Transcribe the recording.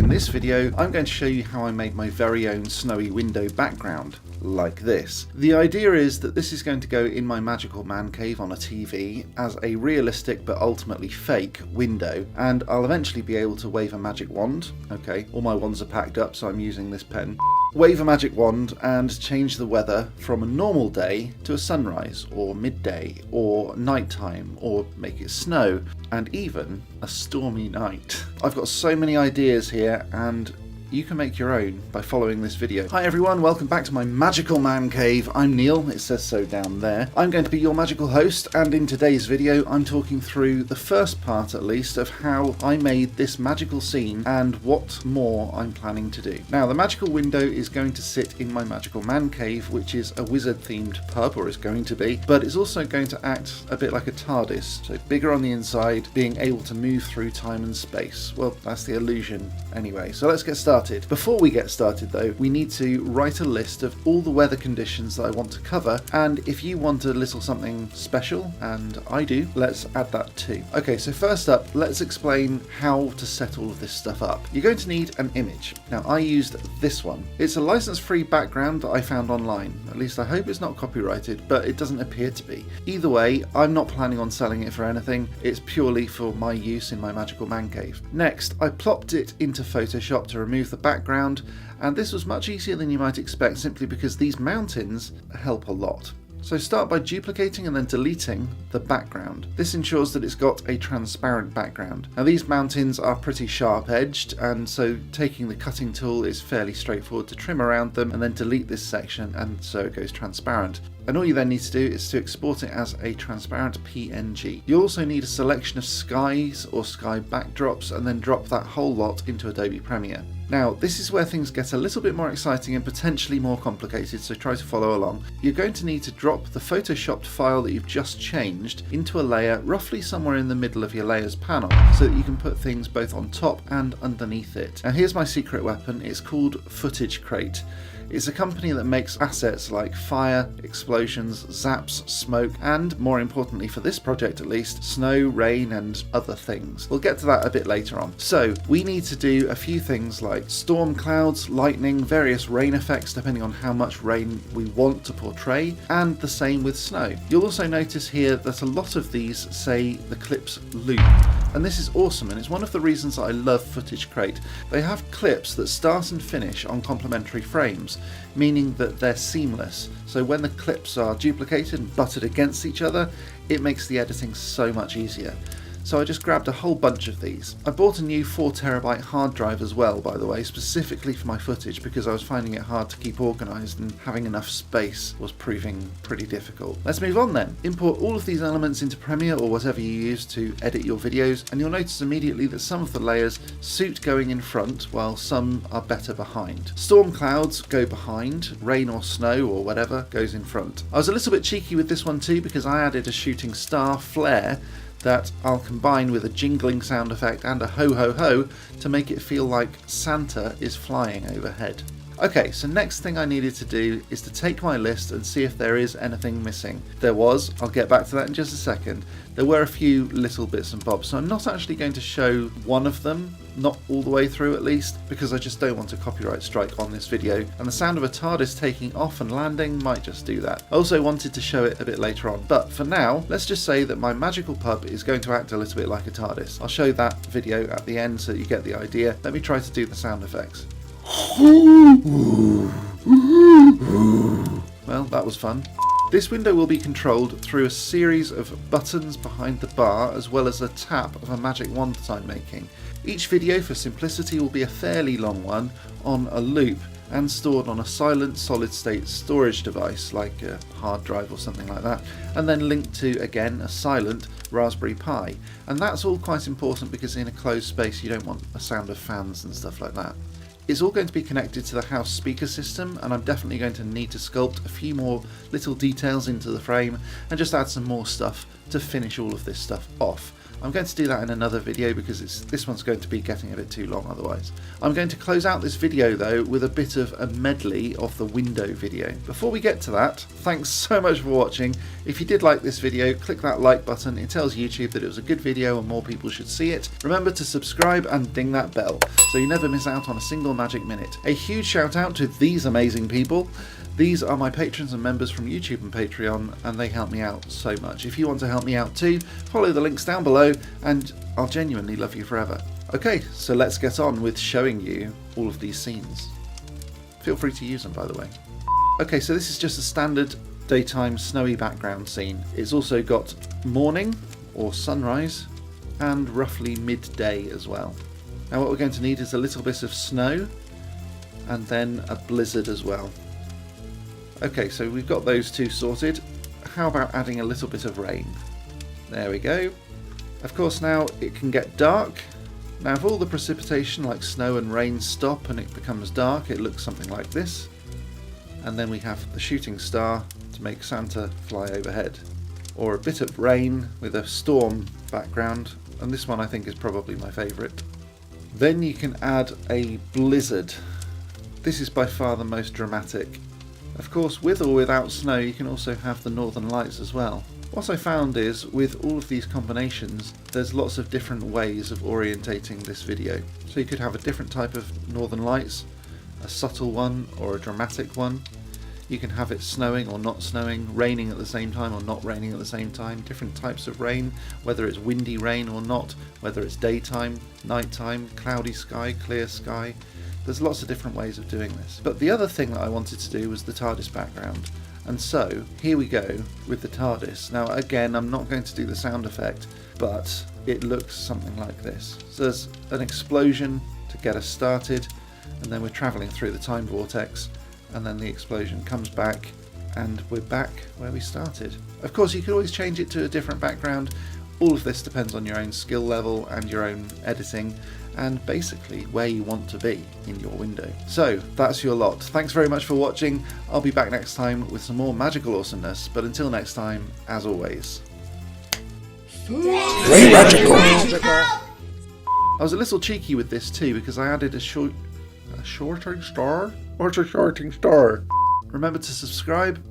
In this video, I'm going to show you how I made my very own snowy window background, like this. The idea is that this is going to go in my magical man cave on a TV as a realistic but ultimately fake window, and I'll eventually be able to wave a magic wand. Okay, all my wands are packed up, so I'm using this pen. Wave a magic wand and change the weather from a normal day to a sunrise, or midday, or nighttime, or make it snow, and even a stormy night. I've got so many ideas here, and you can make your own by following this video. Hi everyone, welcome back to my magical man cave. I'm Neil, it says so down there. I'm going to be your magical host, and in today's video I'm talking through the first part at least of how I made this magical scene and what more I'm planning to do. Now, the magical window is going to sit in my magical man cave, which is a wizard themed pub, or is going to be, but it's also going to act a bit like a Tardis, so bigger on the inside, being able to move through time and space. Well, that's the illusion anyway, so let's get started. Before we get started though, we need to write a list of all the weather conditions that I want to cover, and if you want a little something special, and I do, let's add that too. Okay, so first up, let's explain how to set all of this stuff up. You're going to need an image. Now, I used this one. It's a license-free background that I found online. At least I hope it's not copyrighted, but it doesn't appear to be. Either way, I'm not planning on selling it for anything. It's purely for my use in my magical man cave. Next, I plopped it into Photoshop to remove the background, and this was much easier than you might expect simply because these mountains help a lot. So start by duplicating and then deleting the background. This ensures that it's got a transparent background. Now, these mountains are pretty sharp edged, and so taking the cutting tool is fairly straightforward to trim around them and then delete this section, and so it goes transparent. And all you then need to do is to export it as a transparent PNG. You also need a selection of skies or sky backdrops and then drop that whole lot into Adobe Premiere. Now, this is where things get a little bit more exciting and potentially more complicated, so try to follow along. You're going to need to drop the photoshopped file that you've just changed into a layer roughly somewhere in the middle of your layers panel, so that you can put things both on top and underneath it. Now, here's my secret weapon. It's called Footage Crate. It's a company that makes assets like fire, explosions, zaps, smoke, and more importantly for this project at least, snow, rain, and other things. We'll get to that a bit later on. So we need to do a few things like storm clouds, lightning, various rain effects depending on how much rain we want to portray, and the same with snow. You'll also notice here that a lot of these say the clips loop. And this is awesome, and it's one of the reasons that I love Footage Crate. They have clips that start and finish on complementary frames, meaning that they're seamless. So when the clips are duplicated and butted against each other, it makes the editing so much easier. So I just grabbed a whole bunch of these. I bought a new 4TB hard drive as well, by the way, specifically for my footage because I was finding it hard to keep organised and having enough space was proving pretty difficult. Let's move on then. Import all of these elements into Premiere or whatever you use to edit your videos, and you'll notice immediately that some of the layers suit going in front while some are better behind. Storm clouds go behind, rain or snow or whatever goes in front. I was a little bit cheeky with this one too because I added a shooting star flare that I'll combine with a jingling sound effect and a ho ho ho to make it feel like Santa is flying overhead. Okay, so next thing I needed to do is to take my list and see if there is anything missing. There was, I'll get back to that in just a second. There were a few little bits and bobs, so I'm not actually going to show one of them, not all the way through at least, because I just don't want a copyright strike on this video, and the sound of a TARDIS taking off and landing might just do that. I also wanted to show it a bit later on, but for now, let's just say that my magical pub is going to act a little bit like a TARDIS. I'll show that video at the end so that you get the idea. Let me try to do the sound effects. Well, that was fun. This window will be controlled through a series of buttons behind the bar as well as a tap of a magic wand that I'm making. Each video for simplicity will be a fairly long one on a loop and stored on a silent solid state storage device like a hard drive or something like that, and then linked to again a silent Raspberry Pi. And that's all quite important because in a closed space you don't want a sound of fans and stuff like that. It's all going to be connected to the house speaker system, and I'm definitely going to need to sculpt a few more little details into the frame and just add some more stuff to finish all of this stuff off. I'm going to do that in another video because this one's going to be getting a bit too long otherwise. I'm going to close out this video though with a bit of a medley of the window video. Before we get to that, thanks so much for watching. If you did like this video, click that like button. It tells YouTube that it was a good video and more people should see it. Remember to subscribe and ding that bell so you never miss out on a single magic minute. A huge shout out to these amazing people. These are my patrons and members from YouTube and Patreon, and they help me out so much. If you want to help me out too, follow the links down below and I'll genuinely love you forever. Okay, so let's get on with showing you all of these scenes. Feel free to use them, by the way. Okay, so this is just a standard daytime snowy background scene. It's also got morning or sunrise and roughly midday as well. Now what we're going to need is a little bit of snow and then a blizzard as well. Okay, so we've got those two sorted. How about adding a little bit of rain? There we go. Of course now it can get dark. Now if all the precipitation like snow and rain stop and it becomes dark, it looks something like this. And then we have the shooting star to make Santa fly overhead. Or a bit of rain with a storm background, and this one I think is probably my favourite. Then you can add a blizzard. This is by far the most dramatic. Of course, with or without snow, you can also have the northern lights as well. What I found is, with all of these combinations, there's lots of different ways of orientating this video. So you could have a different type of northern lights, a subtle one or a dramatic one. You can have it snowing or not snowing, raining at the same time or not raining at the same time, different types of rain, whether it's windy rain or not, whether it's daytime, nighttime, cloudy sky, clear sky. There's lots of different ways of doing this. But the other thing that I wanted to do was the Tardis background. And so, here we go with the Tardis. Now again, I'm not going to do the sound effect, but it looks something like this. So there's an explosion to get us started, and then we're travelling through the time vortex, and then the explosion comes back, and we're back where we started. Of course, you could always change it to a different background. All of this depends on your own skill level and your own editing, and basically where you want to be in your window. So that's your lot. Thanks very much for watching. I'll be back next time with some more magical awesomeness, but until next time, as always, stay magical. I was a little cheeky with this too because I added a shorting star? What's a shorting star? Remember to subscribe.